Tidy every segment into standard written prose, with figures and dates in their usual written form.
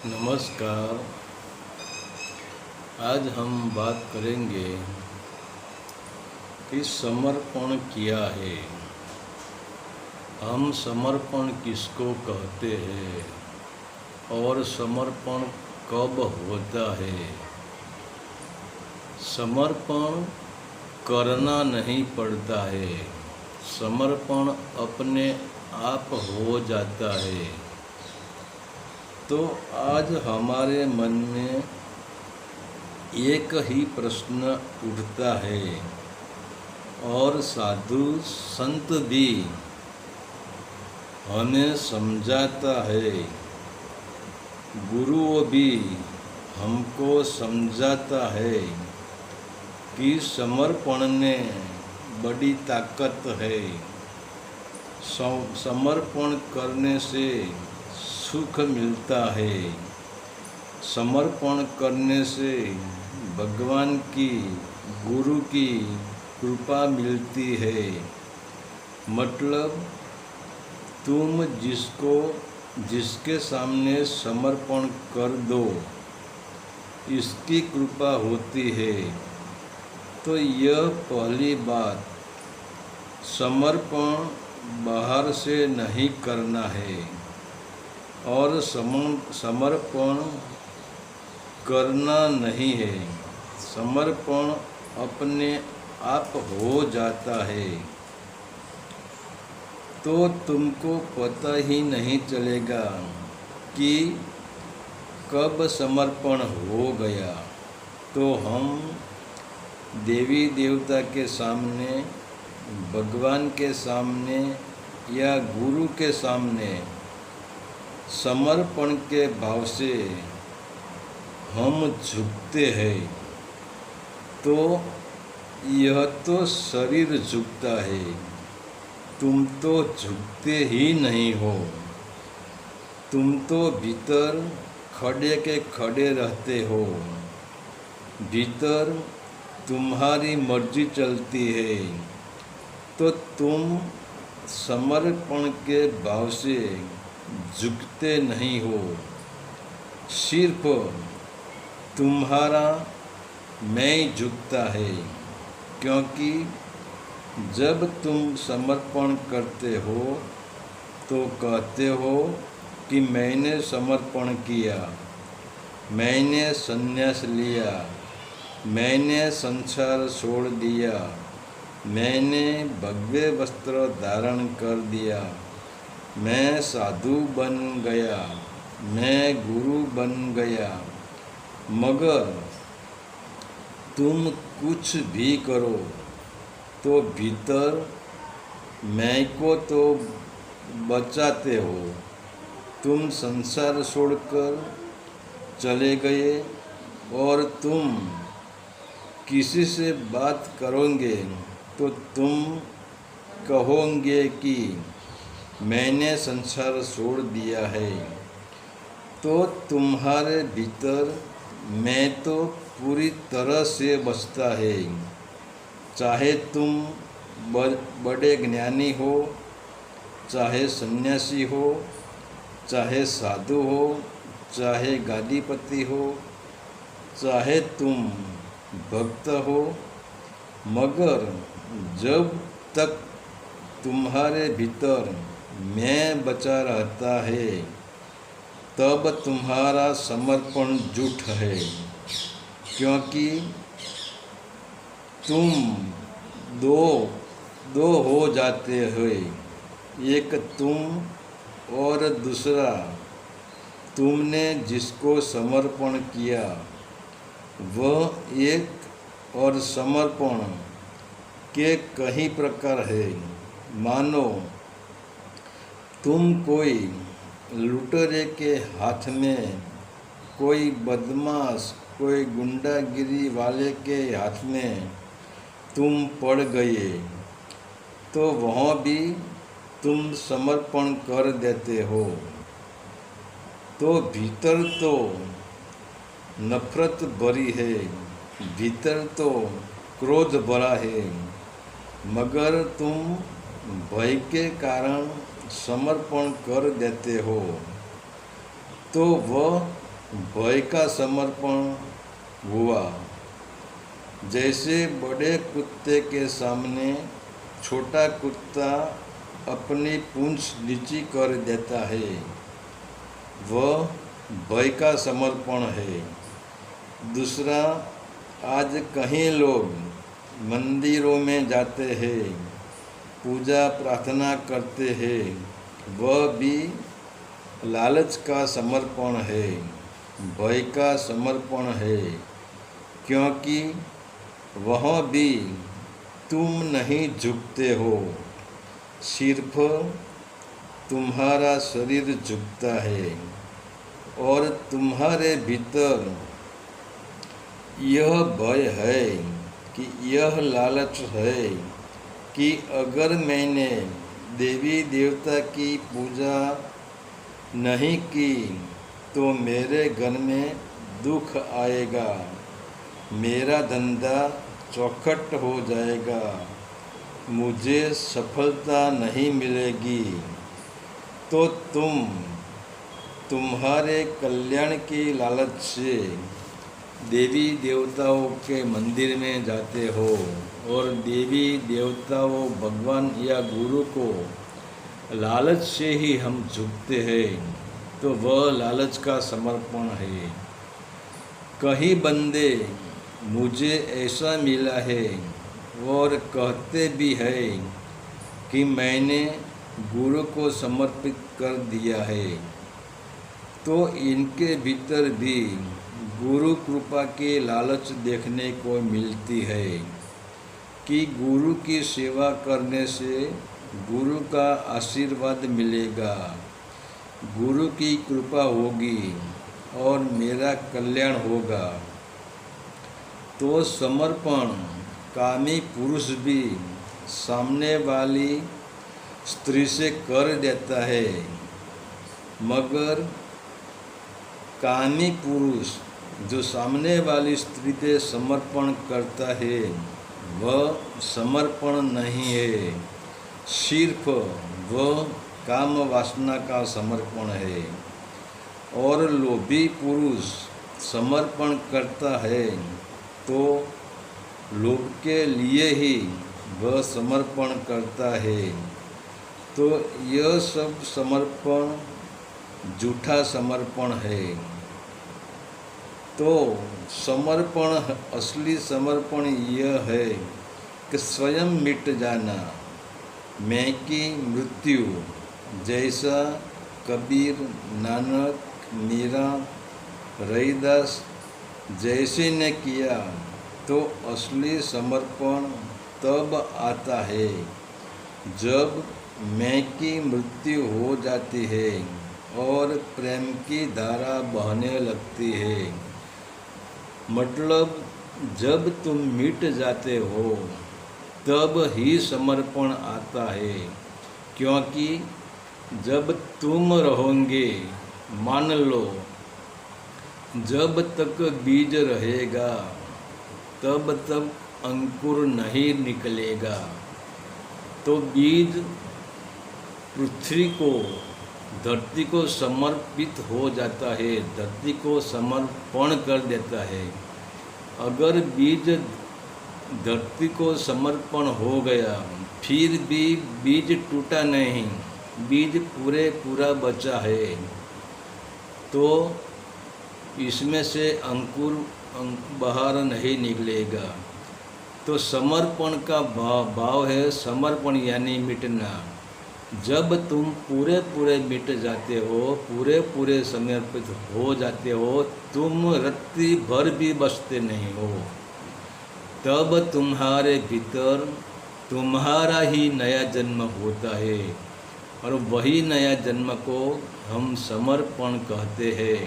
नमस्कार। आज हम बात करेंगे कि समर्पण क्या है। हम समर्पण किसको कहते हैं और समर्पण कब होता है। समर्पण करना नहीं पड़ता है, समर्पण अपने आप हो जाता है। तो आज हमारे मन में एक ही प्रश्न उठता है और साधु संत भी हमें समझाता है, गुरुओं भी हमको समझाता है कि समर्पण में बड़ी ताकत है। समर्पण करने से सुख मिलता है, समर्पण करने से भगवान की, गुरु की कृपा मिलती है। मतलब तुम जिसके सामने समर्पण कर दो, इसकी कृपा होती है। तो यह पहली बात, समर्पण बाहर से नहीं करना है और समर्पण करना नहीं है, समर्पण अपने आप हो जाता है। तो तुमको पता ही नहीं चलेगा कि कब समर्पण हो गया। तो हम देवी देवता के सामने, भगवान के सामने या गुरु के सामने समर्पण के भाव से हम झुकते हैं। तो यह तो शरीर झुकता है, तुम तो झुकते ही नहीं हो। तुम तो भीतर खड़े के खड़े रहते हो, भीतर तुम्हारी मर्जी चलती है। तो तुम समर्पण के भाव से झुकते नहीं हो, सिर्फ तुम्हारा मैं झुकता है। क्योंकि जब तुम समर्पण करते हो तो कहते हो कि मैंने समर्पण किया, मैंने संन्यास लिया, मैंने संसार छोड़ दिया, मैंने भव्य वस्त्र धारण कर दिया, मैं साधु बन गया, मैं गुरु बन गया। मगर तुम कुछ भी करो तो भीतर मैं को तो बचाते हो। तुम संसार छोड़कर चले गए और तुम किसी से बात करोगे तो तुम कहोगे कि मैंने संसार छोड़ दिया है। तो तुम्हारे भीतर मैं तो पूरी तरह से बसता है। चाहे तुम बड़े ज्ञानी हो, चाहे सन्यासी हो, चाहे साधु हो, चाहे गादीपति हो, चाहे तुम भक्त हो, मगर जब तक तुम्हारे भीतर मैं बचा रहता है तब तुम्हारा समर्पण झूठ है। क्योंकि तुम दो हो जाते हो, एक तुम और दूसरा तुमने जिसको समर्पण किया वह एक। और समर्पण के कई प्रकार है। मानो तुम कोई लुटेरे के हाथ में, कोई बदमाश, कोई गुंडागिरी वाले के हाथ में तुम पड़ गए तो वहाँ भी तुम समर्पण कर देते हो। तो भीतर तो नफरत भरी है, भीतर तो क्रोध भरा है, मगर तुम भय के कारण समर्पण कर देते हो। तो वह भय का समर्पण हुआ। जैसे बड़े कुत्ते के सामने छोटा कुत्ता अपनी पूंछ नीची कर देता है, वह भय का समर्पण है। दूसरा, आज कहीं लोग मंदिरों में जाते हैं, पूजा प्रार्थना करते हैं, वह भी लालच का समर्पण है, भय का समर्पण है, क्योंकि वहाँ भी तुम नहीं झुकते हो, सिर्फ तुम्हारा शरीर झुकता है। और तुम्हारे भीतर यह भय है कि यह लालच है कि अगर मैंने देवी देवता की पूजा नहीं की तो मेरे घर में दुख आएगा, मेरा धंधा चौखट हो जाएगा, मुझे सफलता नहीं मिलेगी। तो तुम्हारे कल्याण की लालच से देवी देवताओं के मंदिर में जाते हो और देवी देवताओं, भगवान या गुरु को लालच से ही हम झुकते हैं, तो वह लालच का समर्पण है। कई बंदे मुझे ऐसा मिला है और कहते भी हैं कि मैंने गुरु को समर्पित कर दिया है, तो इनके भीतर भी गुरु कृपा की लालच देखने को मिलती है कि गुरु की सेवा करने से गुरु का आशीर्वाद मिलेगा, गुरु की कृपा होगी और मेरा कल्याण होगा। तो समर्पण कामी पुरुष भी सामने वाली स्त्री से कर देता है, मगर कामी पुरुष जो सामने वाली स्त्री से समर्पण करता है वह समर्पण नहीं है, सिर्फ वह काम वासना का समर्पण है। और लोभी पुरुष समर्पण करता है तो लोभ के लिए ही वह समर्पण करता है। तो यह सब समर्पण झूठा समर्पण है। तो समर्पण, असली समर्पण यह है कि स्वयं मिट जाना, मैं की मृत्यु, जैसा कबीर, नानक, मीरा, रविदास जैसे ने किया। तो असली समर्पण तब आता है जब मैं की मृत्यु हो जाती है और प्रेम की धारा बहने लगती है। मतलब जब तुम मिट जाते हो तब ही समर्पण आता है, क्योंकि जब तुम रहोगे, मान लो जब तक बीज रहेगा तब तक अंकुर नहीं निकलेगा। तो बीज पृथ्वी को, धरती को समर्पित हो जाता है, धरती को समर्पण कर देता है। अगर बीज धरती को समर्पण हो गया फिर भी बीज टूटा नहीं, बीज पूरा बचा है, तो इसमें से अंकुर बाहर नहीं निकलेगा। तो समर्पण का भाव है, समर्पण यानी मिटना। जब तुम पूरे मिट जाते हो, पूरे समर्पित हो जाते हो, तुम रत्ती भर भी बचते नहीं हो, तब तुम्हारे भीतर तुम्हारा ही नया जन्म होता है और वही नया जन्म को हम समर्पण कहते हैं।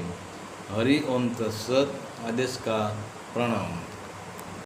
हरि ओम तत्सत। आदेश का प्रणाम।